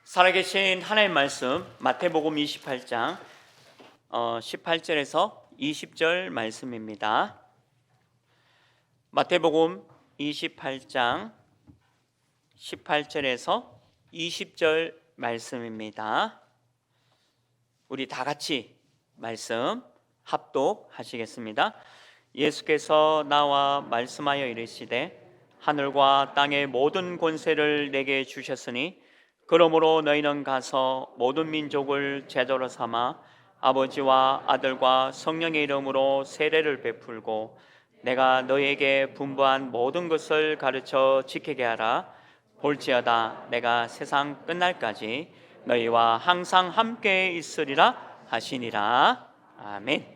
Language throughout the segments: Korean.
살아계신 하나님 말씀 마태복음 28장 18절에서 20절 말씀입니다. 마태복음 28장 18절에서 20절 말씀입니다. 우리 다 같이 말씀 합독하시겠습니다. 예수께서 나와 말씀하여 이르시되 하늘과 땅의 모든 권세를 내게 주셨으니 그러므로 너희는 가서 모든 민족을 제자로 삼아 아버지와 아들과 성령의 이름으로 세례를 베풀고 내가 너희에게 분부한 모든 것을 가르쳐 지키게 하라. 볼지어다 내가 세상 끝날까지 너희와 항상 함께 있으리라 하시니라. 아멘.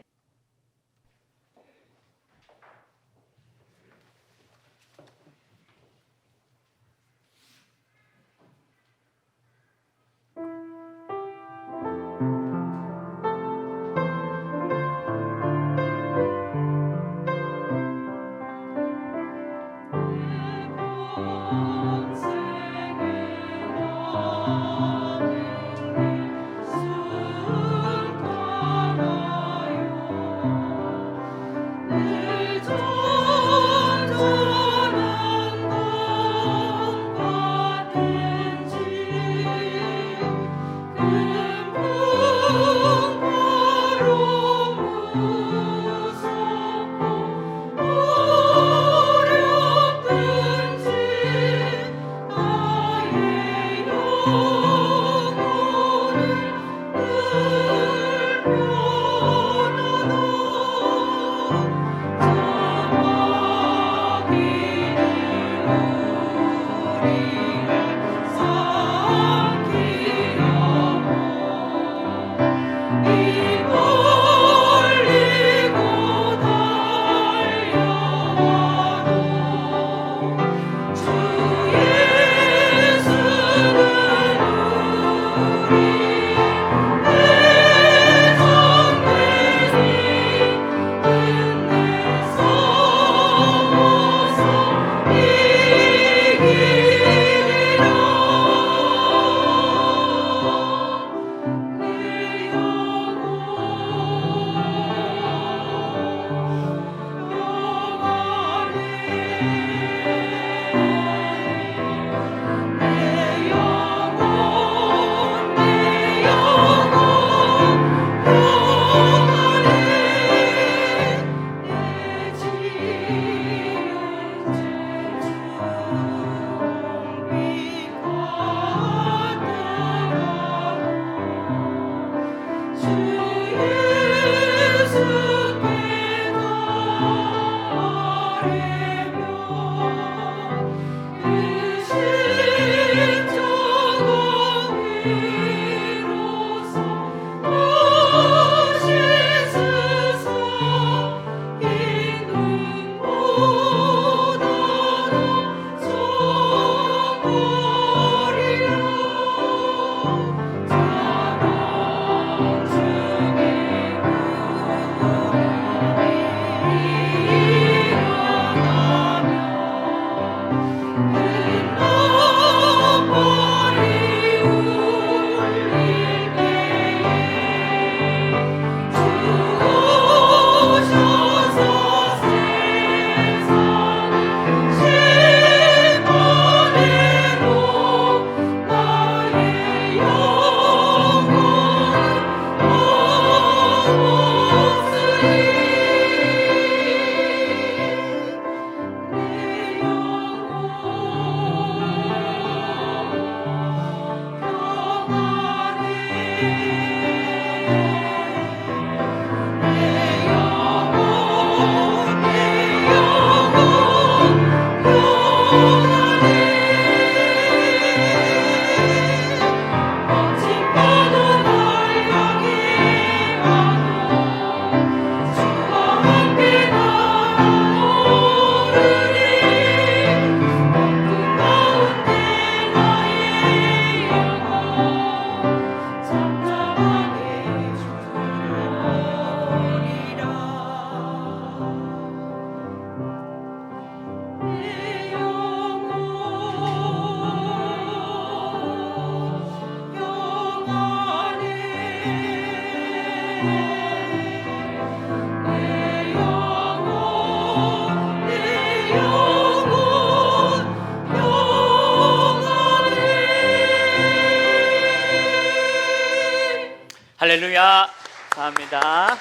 할렐루야. 감사합니다.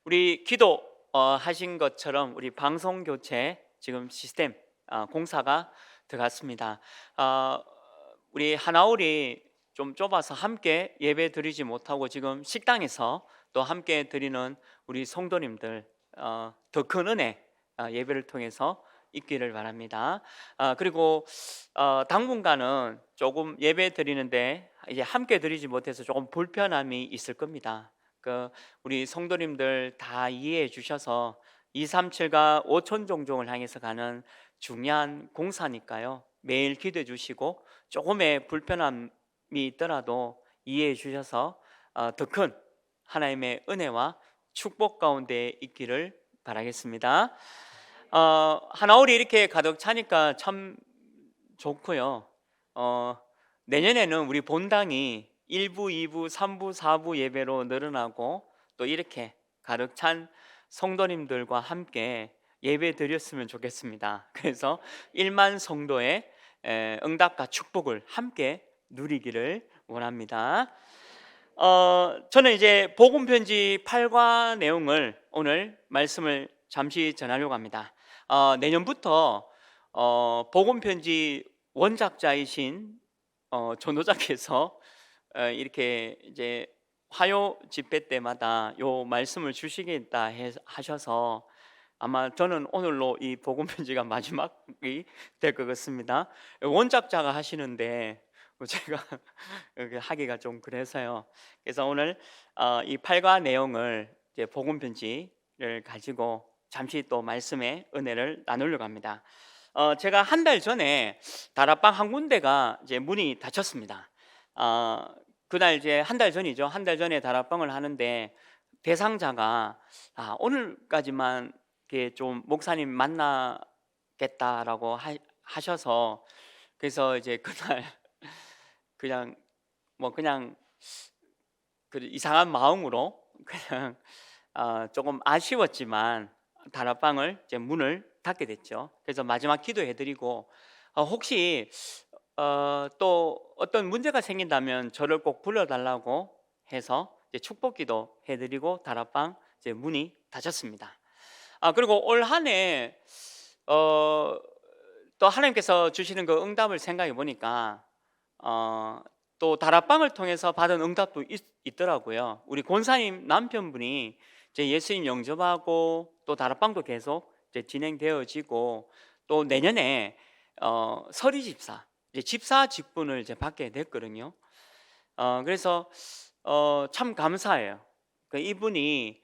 우리 기도 하신 것처럼 우리 방송 교체 지금 시스템 공사가 들어갔습니다. 우리 하나올이 좀 좁아서 함께 예배 드리지 못하고 지금 식당에서 또 함께 드리는 우리 성도님들 더 큰 은혜 예배를 통해서 있기를 바랍니다. 그리고 당분간은 조금 예배 드리는데 이제 함께 드리지 못해서 조금 불편함이 있을 겁니다. 우리 성도님들 다 이해해 주셔서 237과 5천 종종을 향해서 가는 중요한 공사니까요. 매일 기도해 주시고 조금의 불편함이 있더라도 이해해 주셔서 더 큰 하나님의 은혜와 축복 가운데 있기를 바라겠습니다. 하나올이 이렇게 가득 차니까 참 좋고요. 내년에는 우리 본당이 1부, 2부, 3부, 4부 예배로 늘어나고 또 이렇게 가득 찬 성도님들과 함께 예배 드렸으면 좋겠습니다. 그래서 1만 성도의 응답과 축복을 함께 누리기를 원합니다. 저는 이제 복음 편지 8과 내용을 오늘 말씀을 잠시 전하려고 합니다. 내년부터 복음 편지 원작자이신 전도자께서 이렇게 이제 화요 집회 때마다 요 말씀을 주시겠다 하셔서 아마 저는 오늘로 이 복음 편지가 마지막이 될 것 같습니다. 원작자가 하시는데 제가 하기가 좀 그래서요. 그래서 오늘 이 8과 내용을 이제 복음 편지를 가지고 잠시 또 말씀의 은혜를 나누려고 합니다. 제가 한 달 전에 다락방 한 군데가 이제 문이 닫혔습니다. 그날 이제 한 달 전이죠. 한 달 전에 다락방을 하는데 대상자가 오늘까지만 이렇게 좀 목사님 만나겠다라고 하셔서 그래서 이제 그날 그냥 그 이상한 마음으로 그냥 조금 아쉬웠지만 다락방을 이제 문을 닫게 됐죠. 그래서 마지막 기도해드리고 혹시 또 어떤 문제가 생긴다면 저를 꼭 불러달라고 해서 이제 축복기도 해드리고 다락방 이제 문이 닫혔습니다. 그리고 올 한해 또 하나님께서 주시는 그 응답을 생각해 보니까 또 다락방을 통해서 받은 응답도 있더라고요. 우리 권사님 남편분이 이제 예수님 영접하고 또 다락방도 계속 이제 진행되어지고 또 내년에 서리 집사 이제 집사 직분을 이제 받게 됐거든요. 그래서 참 감사해요. 이분이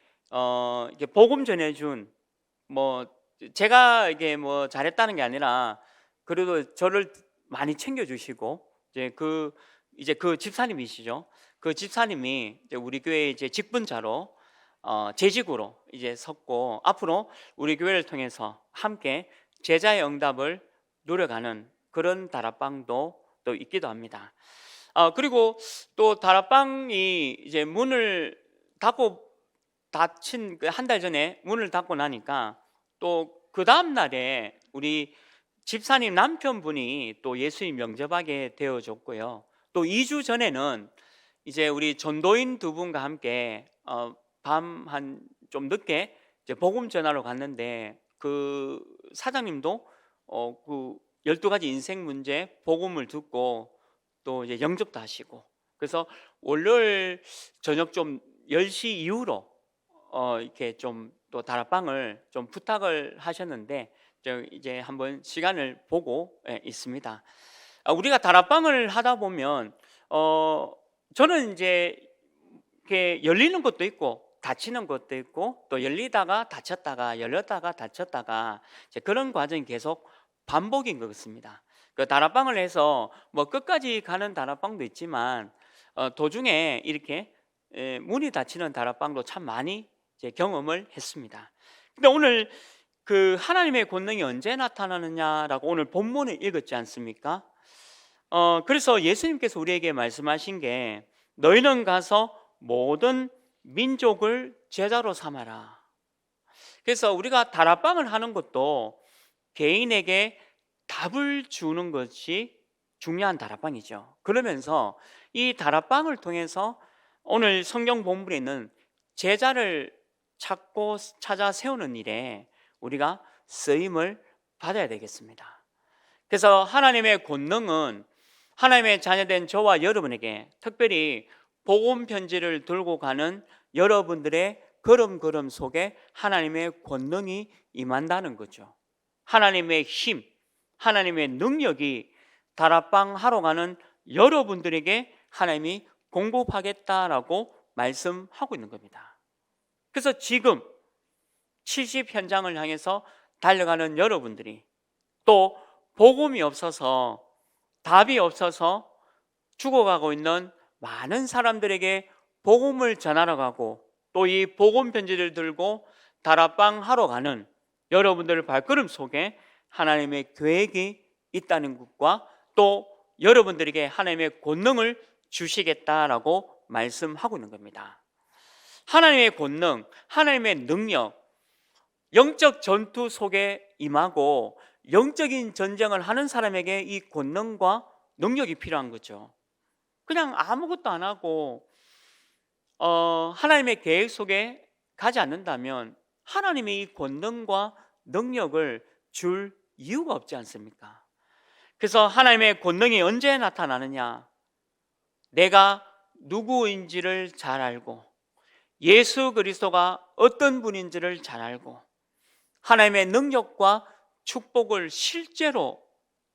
이게 복음 전해준 뭐 제가 이게 뭐 잘했다는 게 아니라 그래도 저를 많이 챙겨주시고 이제 그 집사님이시죠. 그 집사님이 이제 우리 교회 이제 직분자로 재직으로 이제 섰고 앞으로 우리 교회를 통해서 함께 제자의 응답을 누려가는 그런 다락방도 또 있기도 합니다. 그리고 또 다락방이 이제 문을 닫힌 그 한 달 전에 문을 닫고 나니까 또 그 다음 날에 우리 집사님 남편분이 또 예수님 영접하게 되어졌고요. 또 2주 전에는 이제 우리 전도인 두 분과 함께 밤 한 좀 늦게 이제 복음 전하러 갔는데 그 사장님도 그 12가지 인생 문제 복음을 듣고 또 이제 영접도 하시고 그래서 월요일 저녁 좀 10시 이후로 이렇게 좀 또 다락방을 좀 부탁을 하셨는데 이제 한번 시간을 보고 있습니다. 우리가 다락방을 하다 보면 저는 이제 이렇게 열리는 것도 있고 닫히는 것도 있고 또 열리다가 닫혔다가 열렸다가 닫혔다가 이제 그런 과정이 계속 반복인 것 같습니다. 그 다락방을 해서 뭐 끝까지 가는 다락방도 있지만 도중에 이렇게 문이 닫히는 다락방도 참 많이 이제 경험을 했습니다. 근데 오늘 그 하나님의 권능이 언제 나타나느냐라고 오늘 본문을 읽었지 않습니까? 그래서 예수님께서 우리에게 말씀하신 게 너희는 가서 모든 민족을 제자로 삼아라. 그래서 우리가 다락방을 하는 것도 개인에게 답을 주는 것이 중요한 다락방이죠. 그러면서 이 다락방을 통해서 오늘 성경 본문에 있는 제자를 찾고 찾아 세우는 일에 우리가 쓰임을 받아야 되겠습니다. 그래서 하나님의 권능은 하나님의 자녀된 저와 여러분에게, 특별히 복음 편지를 들고 가는 여러분들의 걸음걸음 속에 하나님의 권능이 임한다는 거죠. 하나님의 힘, 하나님의 능력이 다락방 하러 가는 여러분들에게 하나님이 공급하겠다라고 말씀하고 있는 겁니다. 그래서 지금 70 현장을 향해서 달려가는 여러분들이, 또 복음이 없어서, 답이 없어서 죽어가고 있는 많은 사람들에게 복음을 전하러 가고, 또 이 복음 편지를 들고 다락방 하러 가는 여러분들의 발걸음 속에 하나님의 계획이 있다는 것과, 또 여러분들에게 하나님의 권능을 주시겠다라고 말씀하고 있는 겁니다. 하나님의 권능, 하나님의 능력, 영적 전투 속에 임하고 영적인 전쟁을 하는 사람에게 이 권능과 능력이 필요한 거죠. 그냥 아무것도 안 하고 하나님의 계획 속에 가지 않는다면 하나님의 이 권능과 능력을 줄 이유가 없지 않습니까? 그래서 하나님의 권능이 언제 나타나느냐? 내가 누구인지를 잘 알고, 예수 그리스도가 어떤 분인지를 잘 알고, 하나님의 능력과 축복을 실제로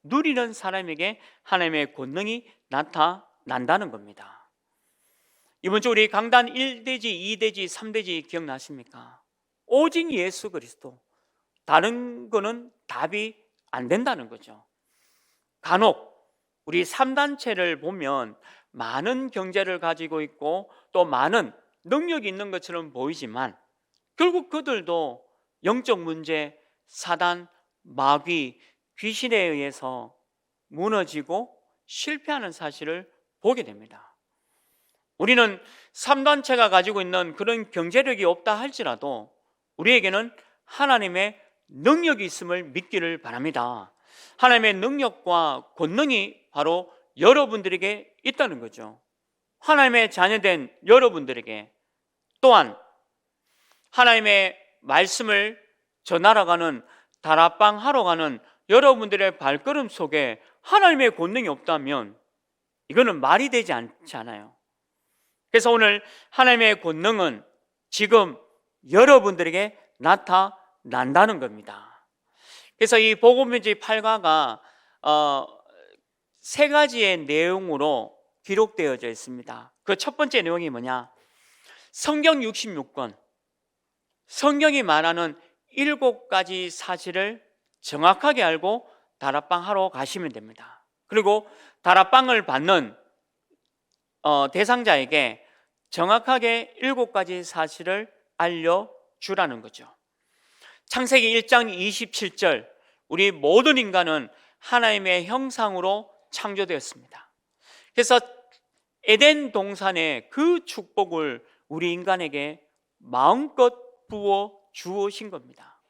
누리는 사람에게 하나님의 권능이 나타난다는 겁니다. 이번 주 우리 강단 1대지, 2대지, 3대지 기억나십니까? 오직 예수 그리스도, 다른 거는 답이 안 된다는 거죠. 간혹 우리 3단체를 보면 많은 경제를 가지고 있고 또 많은 능력이 있는 것처럼 보이지만, 결국 그들도 영적 문제, 사단, 마귀, 귀신에 의해서 무너지고 실패하는 사실을 보게 됩니다. 우리는 3단체가 가지고 있는 그런 경제력이 없다 할지라도 우리에게는 하나님의 능력이 있음을 믿기를 바랍니다. 하나님의 능력과 권능이 바로 여러분들에게 있다는 거죠. 하나님의 자녀된 여러분들에게, 또한 하나님의 말씀을 전하러 가는, 다락방 하러 가는 여러분들의 발걸음 속에 하나님의 권능이 없다면 이거는 말이 되지 않지 않아요. 그래서 오늘 하나님의 권능은 지금 여러분들에게 나타난다는 겁니다. 그래서 이 복음편지 8과가 세 가지의 내용으로 기록되어져 있습니다. 그 첫 번째 내용이 뭐냐? 성경 66권, 성경이 말하는 7가지 사실을 정확하게 알고 다락방 하러 가시면 됩니다. 그리고 다락방을 받는 대상자에게 정확하게 7가지 사실을 알려주라는 거죠. 창세기 1장 27절, 우리 모든 인간은 하나님의 형상으로 창조되었습니다. 그래서 에덴 동산의 그 축복을 우리 인간에게 마음껏 부어 주신 겁니다.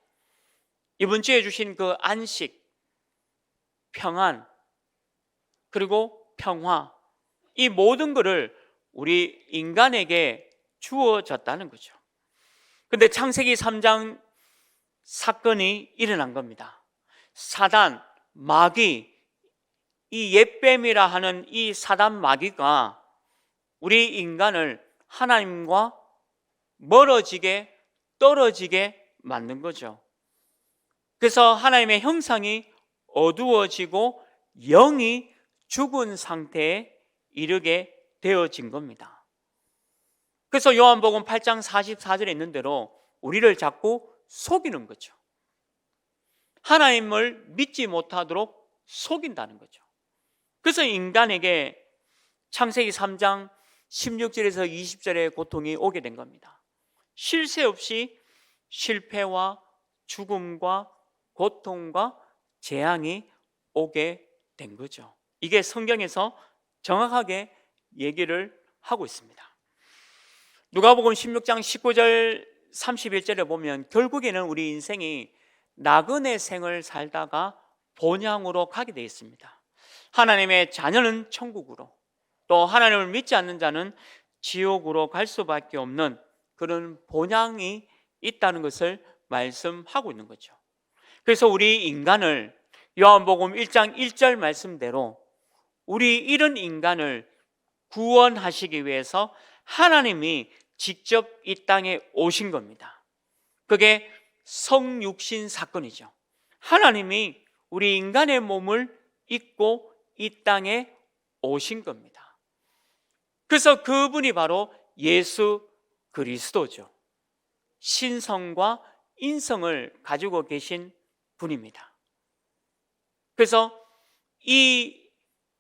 이번 주에 주신 그 안식, 평안, 그리고 평화, 이 모든 것을 우리 인간에게 주어졌다는 거죠. 근데 창세기 3장 사건이 일어난 겁니다. 사단, 마귀, 이 옛뱀이라 하는 이 사단 마귀가 우리 인간을 하나님과 멀어지게, 떨어지게 만든 거죠. 그래서 하나님의 형상이 어두워지고 영이 죽은 상태에 이르게 되어진 겁니다. 그래서 요한복음 8장 44절에 있는 대로 우리를 자꾸 속이는 거죠. 하나님을 믿지 못하도록 속인다는 거죠. 그래서 인간에게 창세기 3장 16절에서 20절의 고통이 오게 된 겁니다. 쉴 새 없이 실패와 죽음과 고통과 재앙이 오게 된 거죠. 이게 성경에서 정확하게 얘기를 하고 있습니다. 누가복음 16장 19절 31절에 보면 결국에는 우리 인생이 나그네 생을 살다가 본향으로 가게 되어 있습니다. 하나님의 자녀는 천국으로, 또 하나님을 믿지 않는 자는 지옥으로 갈 수밖에 없는 그런 본향이 있다는 것을 말씀하고 있는 거죠. 그래서 우리 인간을 요한복음 1장 1절 말씀대로 우리 이런 인간을 구원하시기 위해서 하나님이 직접 이 땅에 오신 겁니다. 그게 성육신 사건이죠. 하나님이 우리 인간의 몸을 입고 이 땅에 오신 겁니다. 그래서 그분이 바로 예수 그리스도죠. 신성과 인성을 가지고 계신 분입니다. 그래서 이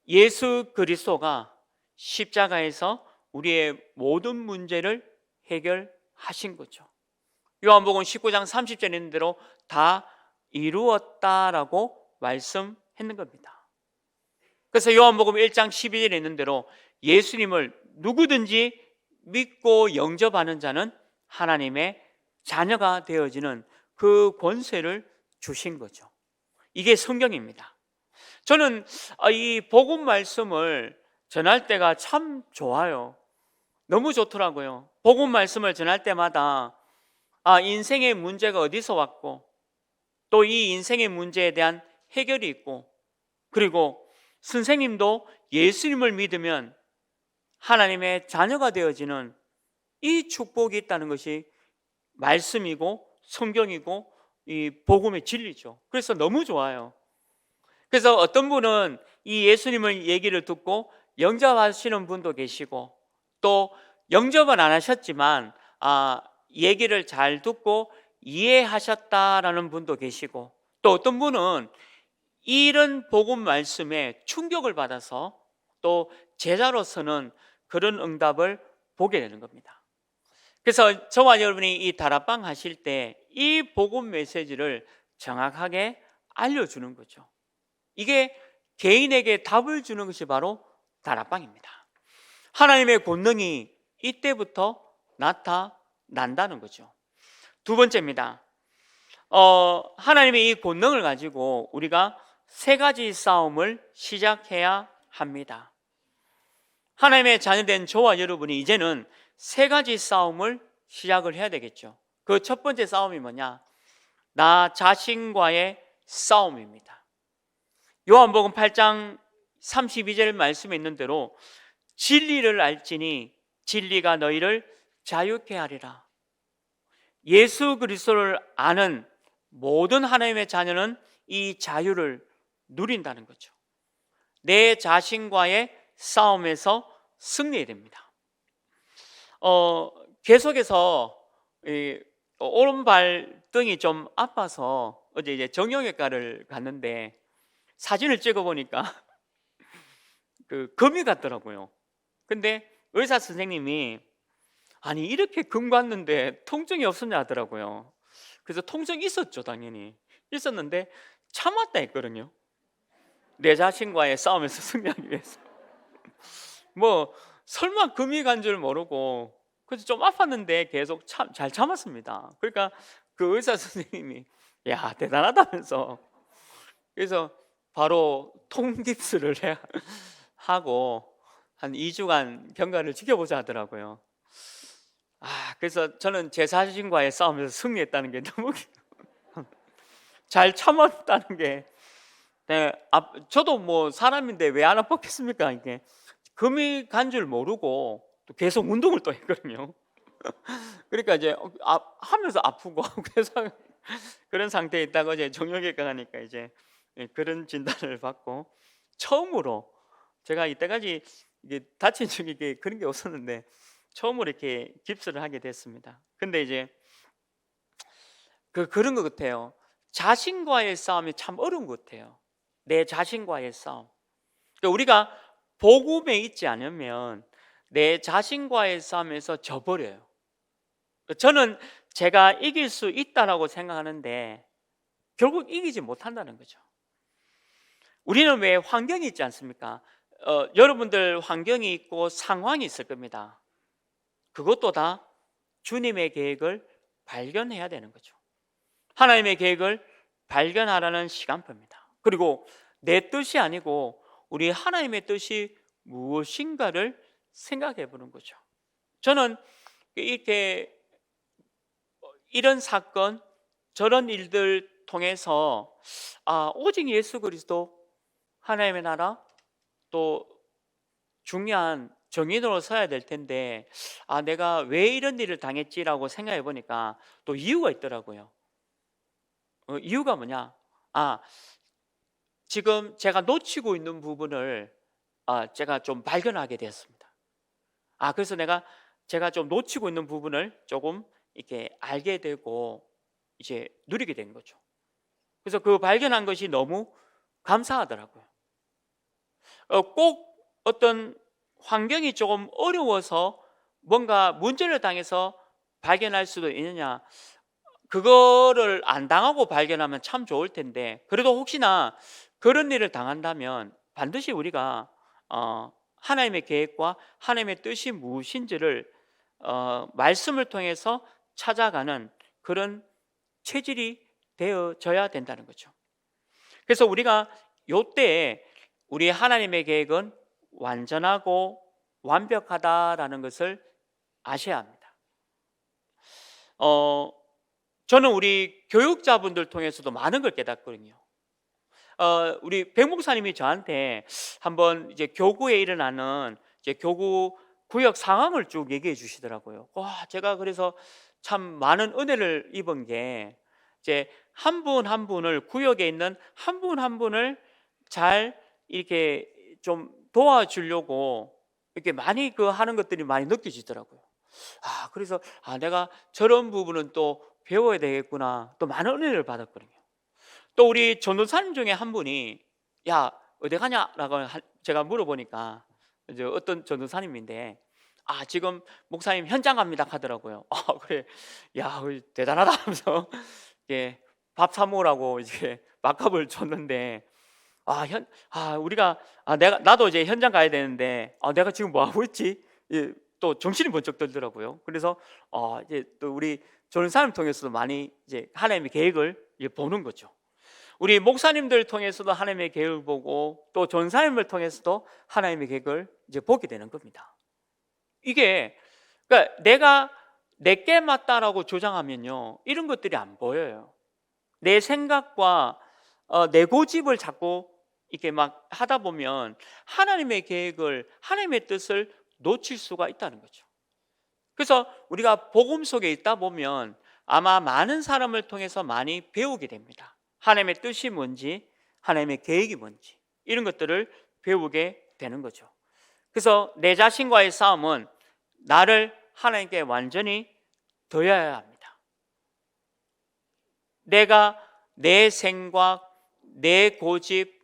예수 그리스도가 십자가에서 우리의 모든 문제를 해결하신 거죠. 요한복음 19장 30절에 있는 대로 다 이루었다라고 말씀했는 겁니다. 그래서 요한복음 1장 12절에 있는 대로 예수님을 누구든지 믿고 영접하는 자는 하나님의 자녀가 되어지는 그 권세를 주신 거죠. 이게 성경입니다. 저는 이 복음 말씀을 전할 때가 참 좋아요. 너무 좋더라고요. 복음 말씀을 전할 때마다 인생의 문제가 어디서 왔고, 또 이 인생의 문제에 대한 해결이 있고, 그리고 선생님도 예수님을 믿으면 하나님의 자녀가 되어지는 이 축복이 있다는 것이 말씀이고 성경이고 이 복음의 진리죠. 그래서 너무 좋아요. 그래서 어떤 분은 이 예수님을 얘기를 듣고 영접하시는 분도 계시고, 또 영접은 안 하셨지만 얘기를 잘 듣고 이해하셨다라는 분도 계시고, 또 어떤 분은 이런 복음 말씀에 충격을 받아서 또 제자로서는 그런 응답을 보게 되는 겁니다. 그래서 저와 여러분이 이 다락방 하실 때 이 복음 메시지를 정확하게 알려주는 거죠. 이게 개인에게 답을 주는 것이 바로 다락방입니다. 하나님의 권능이 이때부터 나타난다는 거죠. 두 번째입니다. 하나님의 이 권능을 가지고 우리가 세 가지 싸움을 시작해야 합니다. 하나님의 자녀된 저와 여러분이 이제는 세 가지 싸움을 시작을 해야 되겠죠. 그 첫 번째 싸움이 뭐냐? 나 자신과의 싸움입니다. 요한복음 8장 32절 말씀에 있는 대로 진리를 알지니 진리가 너희를 자유케 하리라. 예수 그리스도를 아는 모든 하나님의 자녀는 이 자유를 누린다는 거죠. 내 자신과의 싸움에서 승리해야 됩니다. 계속해서 오른발 등이 좀 아파서 어제 이제 정형외과를 갔는데 사진을 찍어 보니까 그 금이 같더라고요. 근데 의사 선생님이 아니 이렇게 금 갔는데 통증이 없었냐 하더라고요. 그래서 통증이 있었죠. 당연히 있었는데 참았다 했거든요. 내 자신과의 싸움에서 승리하기 위해서. 뭐 설마 금이 간 줄 모르고 그래서 좀 아팠는데 계속 잘 참았습니다. 그러니까 그 의사 선생님이 야 대단하다면서, 그래서 바로 통깁스를 하고 한 2주간 경과를 지켜보자 하더라고요. 그래서 저는 제 자신과의 싸움에서 승리했다는 게 너무 잘 참았다는 게, 저도 뭐 사람인데 왜 안 아팠겠습니까? 이게 금이 간 줄 모르고 또 계속 운동을 또 했거든요. 그러니까 이제 하면서 아프고 그래서 그런 상태에 있다가 이제 정형외과 가니까 이제 그런 진단을 받고 처음으로 제가 이때까지 이게 다친 적이 그런 게 없었는데 처음으로 이렇게 깁스를 하게 됐습니다. 근데 이제 그런 것 같아요. 자신과의 싸움이 참 어려운 것 같아요. 내 자신과의 싸움. 그러니까 우리가 복음에 있지 않으면 내 자신과의 싸움에서 져버려요. 저는 제가 이길 수 있다라고 생각하는데 결국 이기지 못한다는 거죠. 우리는 왜 환경이 있지 않습니까? 여러분들 환경이 있고 상황이 있을 겁니다. 그것도 다 주님의 계획을 발견해야 되는 거죠. 하나님의 계획을 발견하라는 시간표입니다. 그리고 내 뜻이 아니고 우리 하나님의 뜻이 무엇인가를 생각해 보는 거죠. 저는 이렇게 이런 사건, 저런 일들 통해서 오직 예수 그리스도, 하나님의 나라, 또 중요한 정인으로 서야 될 텐데 내가 왜 이런 일을 당했지라고 생각해 보니까 또 이유가 있더라고요. 이유가 뭐냐? 지금 제가 놓치고 있는 부분을 제가 좀 발견하게 되었습니다. 그래서 제가 좀 놓치고 있는 부분을 조금 이렇게 알게 되고 이제 누리게 된 거죠. 그래서 그 발견한 것이 너무 감사하더라고요. 꼭 어떤 환경이 조금 어려워서 뭔가 문제를 당해서 발견할 수도 있느냐, 그거를 안 당하고 발견하면 참 좋을 텐데, 그래도 혹시나 그런 일을 당한다면 반드시 우리가 하나님의 계획과 하나님의 뜻이 무엇인지를 말씀을 통해서 찾아가는 그런 체질이 되어져야 된다는 거죠. 그래서 우리가 요때 우리 하나님의 계획은 완전하고 완벽하다라는 것을 아셔야 합니다. 저는 우리 교육자분들 통해서도 많은 걸 깨닫거든요. 우리 백 목사님이 저한테 한번 이제 교구에 일어나는 이제 교구 구역 상황을 쭉 얘기해 주시더라고요. 제가 그래서 참 많은 은혜를 입은 게, 이제 한 분 한 분을, 구역에 있는 한 분 한 분을 잘 이렇게 좀 도와주려고 이렇게 많이 하는 것들이 많이 느껴지더라고요. 그래서 내가 저런 부분은 또 배워야 되겠구나, 또 많은 은혜를 받았거든요. 또 우리 전도사님 중에 한 분이 야 어디 가냐라고 제가 물어보니까 이제 어떤 전도사님인데 지금 목사님 현장 갑니다 하더라고요. 그래, 야 대단하다 하면서 밥 사 먹으라고 이제 밥값을 줬는데 우리가 나도 이제 현장 가야 되는데 내가 지금 뭐 하고 있지? 또 정신이 번쩍 들더라고요. 그래서 이제 또 우리 전도사님 통해서도 많이 이제 하나님의 계획을 보는 거죠. 우리 목사님들 통해서도 하나님의 계획을 보고, 또 전사님을 통해서도 하나님의 계획을 이제 보게 되는 겁니다. 이게 그러니까 내가 내게 맞다라고 주장하면요, 이런 것들이 안 보여요. 내 생각과 내 고집을 자꾸 이렇게 막 하다 보면 하나님의 계획을, 하나님의 뜻을 놓칠 수가 있다는 거죠. 그래서 우리가 복음 속에 있다 보면 아마 많은 사람을 통해서 많이 배우게 됩니다. 하나님의 뜻이 뭔지, 하나님의 계획이 뭔지, 이런 것들을 배우게 되는 거죠. 그래서 내 자신과의 싸움은 나를 하나님께 완전히 드려야 합니다. 내가 내 생각, 내 고집,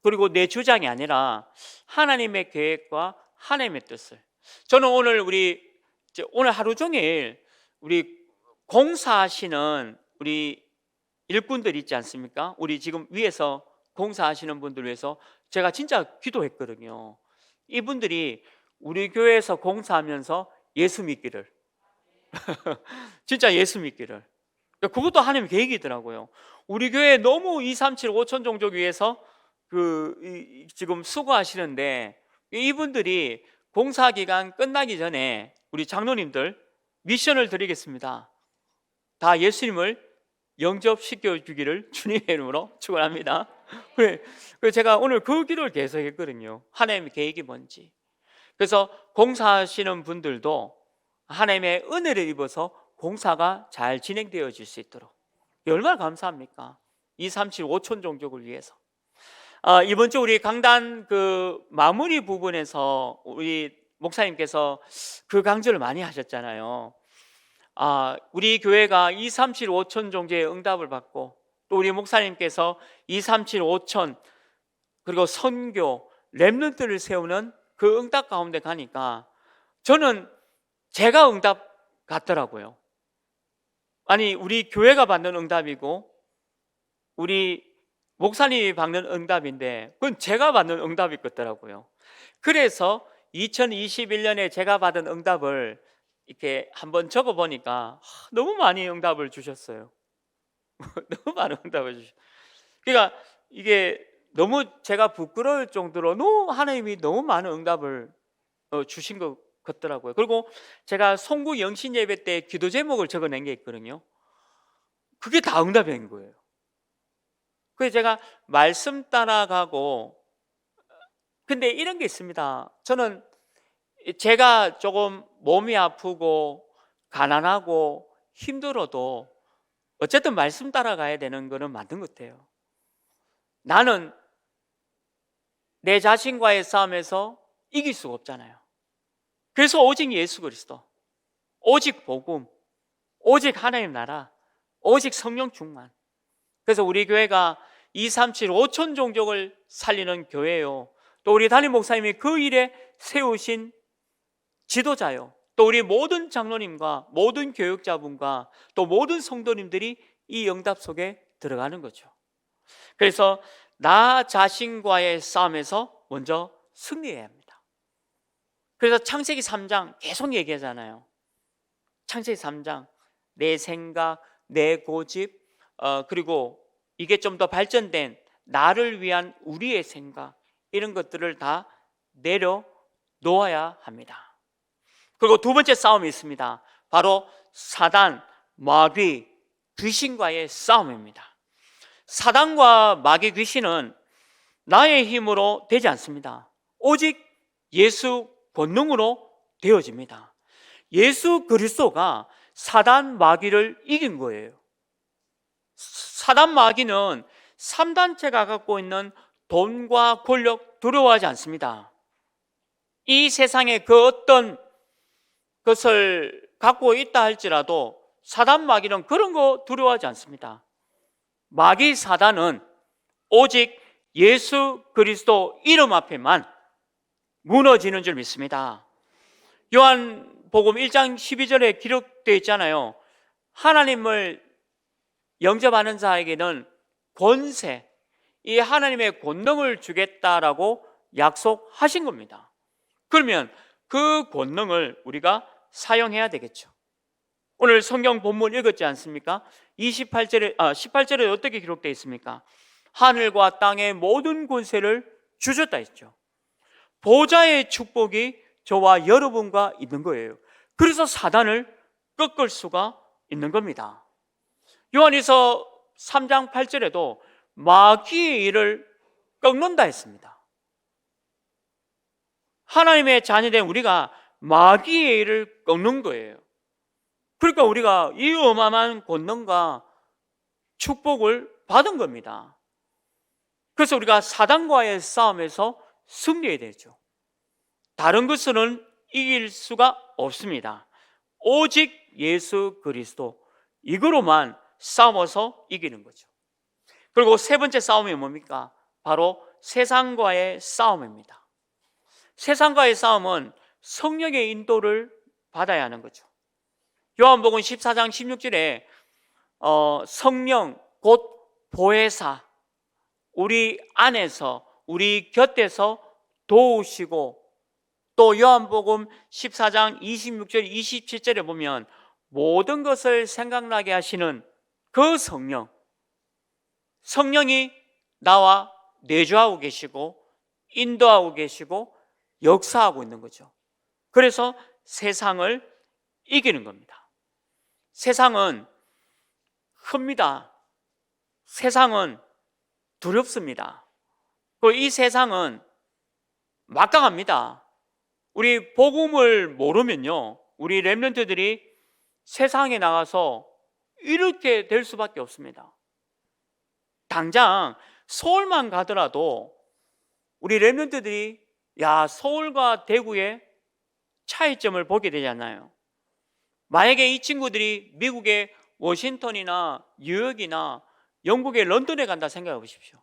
그리고 내 주장이 아니라 하나님의 계획과 하나님의 뜻을. 저는 오늘 하루 종일 우리 공사하시는 우리 일꾼들 있지 않습니까? 우리 지금 위에서 공사하시는 분들 위해서 제가 진짜 기도했거든요. 이분들이 우리 교회에서 공사하면서 예수 믿기를 진짜 예수 믿기를, 그것도 하나님의 계획이더라고요. 우리 교회 너무 237 5천 종족 위해서 지금 수고하시는데, 이분들이 공사 기간 끝나기 전에 우리 장로님들 미션을 드리겠습니다. 다 예수님을 영접시켜 주기를 주님의 이름으로 축원합니다. 그래서 제가 오늘 그 기도를 계속 했거든요. 하나님의 계획이 뭔지. 그래서 공사하시는 분들도 하나님의 은혜를 입어서 공사가 잘 진행되어질 수 있도록, 얼마나 감사합니까? 237 5천 종족을 위해서. 이번 주 우리 강단 마무리 부분에서 우리 목사님께서 그 강조를 많이 하셨잖아요. 우리 교회가 237 5천 종족의 응답을 받고, 또 우리 목사님께서 237 5천 그리고 선교 렘넌트를 세우는 그 응답 가운데 가니까 저는 제가 응답 같더라고요. 아니, 우리 교회가 받는 응답이고 우리 목사님이 받는 응답인데 그건 제가 받는 응답이 같더라고요. 그래서 2021년에 제가 받은 응답을 이렇게 한번 적어보니까 너무 많이 응답을 주셨어요. 너무 많은 응답을 주셨어요. 그러니까 이게 너무 제가 부끄러울 정도로 하나님이 너무 많은 응답을 주신 것 같더라고요. 그리고 제가 송구 영신 예배 때 기도 제목을 적어낸 게 있거든요. 그게 다 응답인 거예요. 그래서 제가 말씀 따라가고, 근데 이런 게 있습니다. 저는 제가 조금 몸이 아프고 가난하고 힘들어도 어쨌든 말씀 따라가야 되는 거는 맞는 것 같아요. 나는 내 자신과의 싸움에서 이길 수가 없잖아요. 그래서 오직 예수 그리스도, 오직 복음, 오직 하나님 나라, 오직 성령 충만. 그래서 우리 교회가 237 5천 종족을 살리는 교회요, 또 우리 담임 목사님이 그 일에 세우신 지도자요, 또 우리 모든 장로님과 모든 교육자분과 또 모든 성도님들이 이 응답 속에 들어가는 거죠. 그래서 나 자신과의 싸움에서 먼저 승리해야 합니다. 그래서 창세기 3장 계속 얘기하잖아요. 창세기 3장 내 생각, 내 고집, 그리고 이게 좀 더 발전된 나를 위한 우리의 생각, 이런 것들을 다 내려놓아야 합니다. 그리고 두 번째 싸움이 있습니다. 바로 사단, 마귀, 귀신과의 싸움입니다. 사단과 마귀, 귀신은 나의 힘으로 되지 않습니다. 오직 예수 권능으로 되어집니다. 예수 그리스도가 사단, 마귀를 이긴 거예요. 사단, 마귀는 3단체가 갖고 있는 돈과 권력 두려워하지 않습니다. 이 세상에 그 어떤 것을 갖고 있다 할지라도 사단, 마귀는 그런 거 두려워하지 않습니다. 마귀, 사단은 오직 예수 그리스도 이름 앞에만 무너지는 줄 믿습니다. 요한복음 1장 12절에 기록되어 있잖아요. 하나님을 영접하는 자에게는 권세, 이 하나님의 권능을 주겠다라고 약속하신 겁니다. 그러면 그 권능을 우리가 사용해야 되겠죠. 오늘 성경 본문 읽었지 않습니까? 18절에 어떻게 기록되어 있습니까? 하늘과 땅의 모든 권세를 주셨다 했죠. 보좌의 축복이 저와 여러분과 있는 거예요. 그래서 사단을 꺾을 수가 있는 겁니다. 요한일서 3장 8절에도 마귀의 일을 꺾는다 했습니다. 하나님의 자녀된 우리가 마귀의 일을 꺾는 거예요. 그러니까 우리가 이 어마어마한 권능과 축복을 받은 겁니다. 그래서 우리가 사단과의 싸움에서 승리해야 되죠. 다른 것은 이길 수가 없습니다. 오직 예수 그리스도, 이거로만 싸워서 이기는 거죠. 그리고 세 번째 싸움이 뭡니까? 바로 세상과의 싸움입니다. 세상과의 싸움은 성령의 인도를 받아야 하는 거죠. 요한복음 14장 16절에 성령 곧 보혜사, 우리 안에서 우리 곁에서 도우시고, 또 요한복음 14장 26절 27절에 보면 모든 것을 생각나게 하시는 그 성령이 나와 내주하고 계시고 인도하고 계시고 역사하고 있는 거죠. 그래서 세상을 이기는 겁니다. 세상은 큽니다. 세상은 두렵습니다. 그리고 이 세상은 막강합니다. 우리 복음을 모르면요, 우리 렘넌트들이 세상에 나가서 이렇게 될 수밖에 없습니다. 당장 서울만 가더라도 우리 렘넌트들이 서울과 대구의 차이점을 보게 되잖아요. 만약에 이 친구들이 미국의 워싱턴이나 뉴욕이나 영국의 런던에 간다 생각해 보십시오.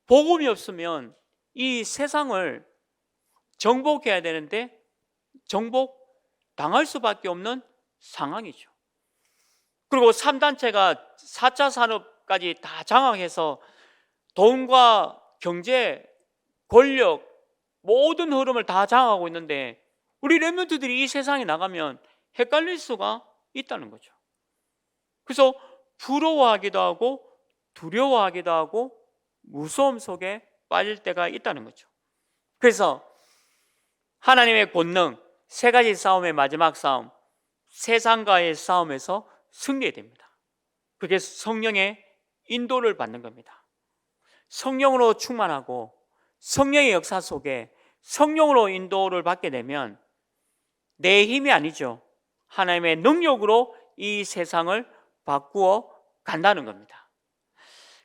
복음이 없으면 이 세상을 정복해야 되는데 정복 당할 수밖에 없는 상황이죠. 그리고 3단체가 4차 산업까지 다 장악해서 돈과 경제, 권력, 모든 흐름을 다 장악하고 있는데 우리 렘넌트들이 이 세상에 나가면 헷갈릴 수가 있다는 거죠. 그래서 부러워하기도 하고 두려워하기도 하고 무서움 속에 빠질 때가 있다는 거죠. 그래서 하나님의 권능, 세 가지 싸움의 마지막 싸움, 세상과의 싸움에서 승리해야 됩니다. 그게 성령의 인도를 받는 겁니다. 성령으로 충만하고 성령의 역사 속에 성령으로 인도를 받게 되면 내 힘이 아니죠. 하나님의 능력으로 이 세상을 바꾸어 간다는 겁니다.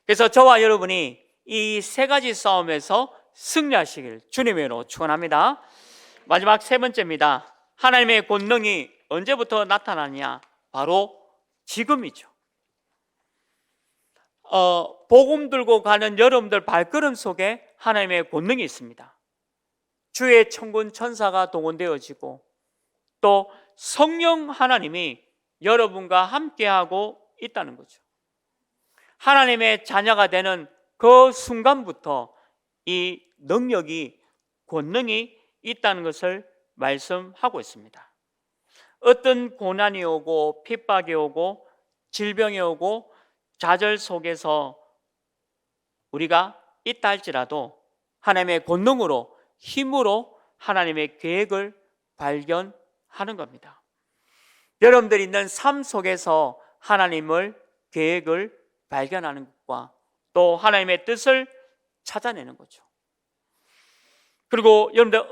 그래서 저와 여러분이 이 세 가지 싸움에서 승리하시길 주님의 이름으로 축원합니다. 마지막 세 번째입니다. 하나님의 권능이 언제부터 나타나냐? 바로 지금이죠. 복음 들고 가는 여러분들 발걸음 속에 하나님의 권능이 있습니다. 주의 천군 천사가 동원되어지고 또 성령 하나님이 여러분과 함께하고 있다는 거죠. 하나님의 자녀가 되는 그 순간부터 이 능력이, 권능이 있다는 것을 말씀하고 있습니다. 어떤 고난이 오고 핍박이 오고 질병이 오고 좌절 속에서 우리가 있다 할지라도 하나님의 권능으로, 힘으로 하나님의 계획을 발견하는 겁니다. 여러분들이 있는 삶 속에서 하나님을, 계획을 발견하는 것과 또 하나님의 뜻을 찾아내는 거죠. 그리고 여러분들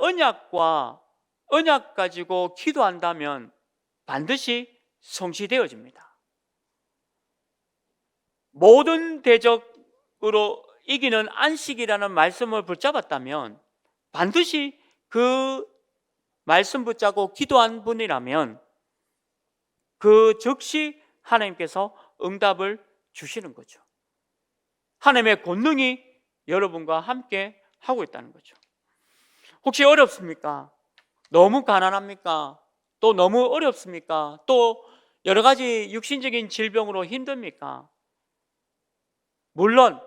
언약 가지고 기도한다면 반드시 성취되어집니다. 모든 대적으로 이기는 안식이라는 말씀을 붙잡았다면 반드시 그 말씀 붙잡고 기도한 분이라면 그 즉시 하나님께서 응답을 주시는 거죠. 하나님의 권능이 여러분과 함께 하고 있다는 거죠. 혹시 어렵습니까? 너무 가난합니까? 또 너무 어렵습니까? 또 여러 가지 육신적인 질병으로 힘듭니까? 물론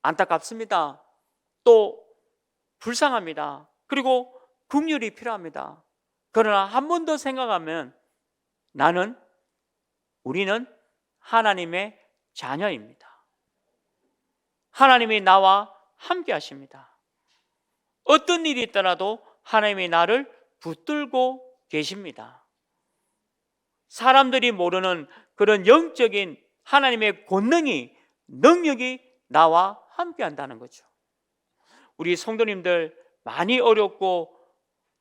안타깝습니다. 또 불쌍합니다. 그리고 긍휼이 필요합니다. 그러나 한 번 더 생각하면 우리는 하나님의 자녀입니다. 하나님이 나와 함께 하십니다. 어떤 일이 있더라도 하나님이 나를 붙들고 계십니다. 사람들이 모르는 그런 영적인 하나님의 권능이, 능력이 나와 함께 한다는 거죠. 우리 성도님들 많이 어렵고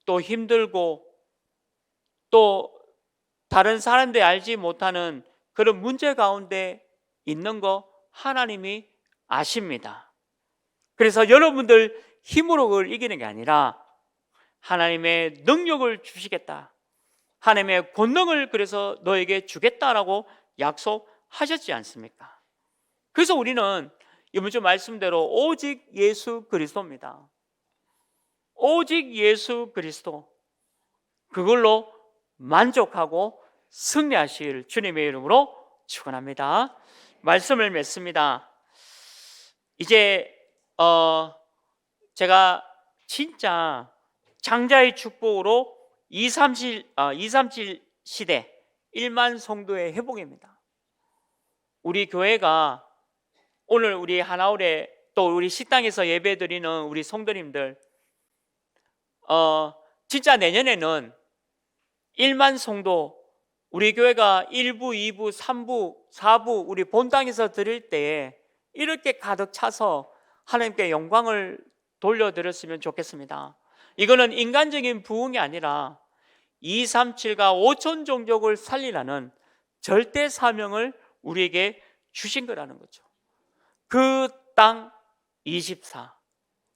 또 힘들고 또 다른 사람들이 알지 못하는 그런 문제 가운데 있는 거 하나님이 아십니다. 그래서 여러분들 힘으로 그걸 이기는 게 아니라 하나님의 능력을 주시겠다, 하나님의 권능을 그래서 너에게 주겠다라고 약속하셨지 않습니까? 그래서 우리는 이번 주 말씀대로 오직 예수 그리스도입니다. 오직 예수 그리스도, 그걸로 만족하고 승리하실 주님의 이름으로 축원합니다. 말씀을 맺습니다. 이제 제가 진짜 장자의 축복으로 237 시대 1만 성도의 회복입니다. 우리 교회가 오늘 우리 하나올에 또 우리 식당에서 예배드리는 우리 성도님들 진짜 내년에는 1만 성도, 우리 교회가 1부, 2부, 3부, 4부 우리 본당에서 드릴 때에 이렇게 가득 차서 하나님께 영광을 돌려드렸으면 좋겠습니다. 이거는 인간적인 부흥이 아니라 237과 5천 종족을 살리라는 절대 사명을 우리에게 주신 거라는 거죠. 그 땅 24,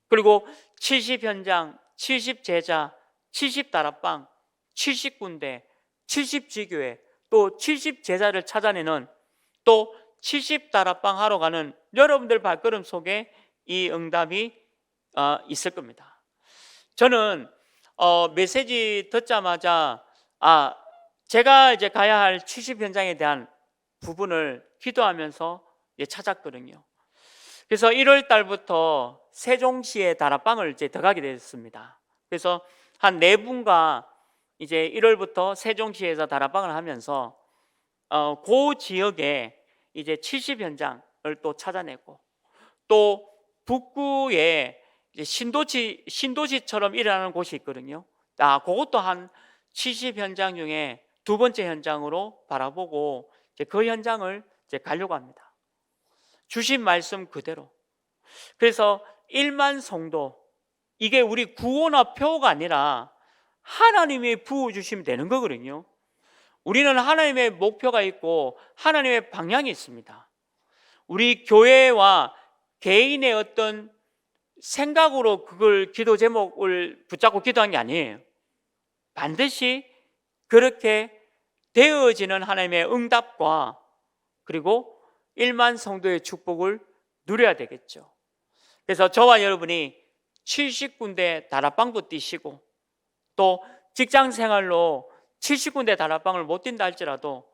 그리고 70 현장, 70 제자, 70 다락방, 70군데, 70 지교회, 또 70 제자를 찾아내는, 또 70 다락방 하러 가는 여러분들 발걸음 속에 이 응답이 있을 겁니다. 저는 메시지 듣자마자 제가 이제 가야 할 70 현장에 대한 부분을 기도하면서 찾았거든요. 그래서 1월 달부터 세종시의 다락방을 이제 들어가게 됐습니다. 그래서 한 4분과 이제 1월부터 세종시에서 다락방을 하면서 그 지역에 이제 70 현장을 또 찾아내고 또 북구에 이제 신도시처럼 일어나는 곳이 있거든요. 그것도 한 70 현장 중에 두 번째 현장으로 바라보고 이제 그 현장을 이제 가려고 합니다. 주신 말씀 그대로. 그래서 1만 성도, 이게 우리 구호나 표가 아니라 하나님이 부어주시면 되는 거거든요. 우리는 하나님의 목표가 있고 하나님의 방향이 있습니다. 우리 교회와 개인의 어떤 생각으로 그걸 기도 제목을 붙잡고 기도한 게 아니에요. 반드시 그렇게 되어지는 하나님의 응답과 그리고 1만 성도의 축복을 누려야 되겠죠. 그래서 저와 여러분이 70군데 다락방도 뛰시고 또 직장 생활로 70군데 다락방을 못 뛴다 할지라도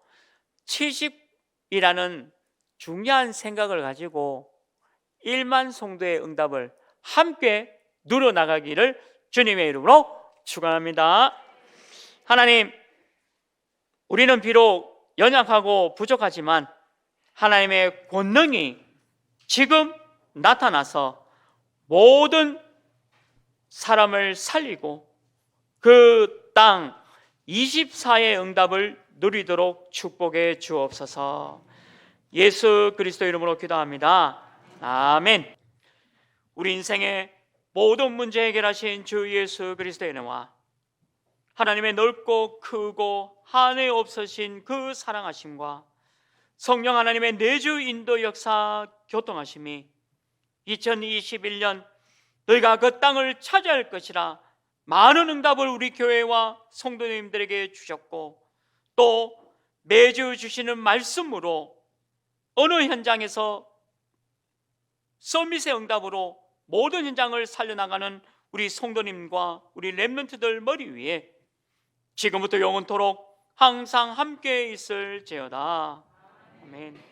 70이라는 중요한 생각을 가지고 1만 성도의 응답을 함께 누려나가기를 주님의 이름으로 축원합니다. 하나님, 우리는 비록 연약하고 부족하지만 하나님의 권능이 지금 나타나서 모든 사람을 살리고 그 땅 24의 응답을 누리도록 축복해 주옵소서. 예수 그리스도 이름으로 기도합니다. 아멘. 우리 인생의 모든 문제 해결하신 주 예수 그리스도의 은혜와 하나님의 넓고 크고 한에 없으신 그 사랑하심과 성령 하나님의 내주 인도 역사 교통하심이 2021년 너희가 그 땅을 차지할 것이라 많은 응답을 우리 교회와 성도님들에게 주셨고 또 매주 주시는 말씀으로 어느 현장에서 서밋의 응답으로 모든 현장을 살려나가는 우리 성도님과 우리 렘넌트들 머리 위에 지금부터 영원토록 항상 함께 있을지어다. 아멘.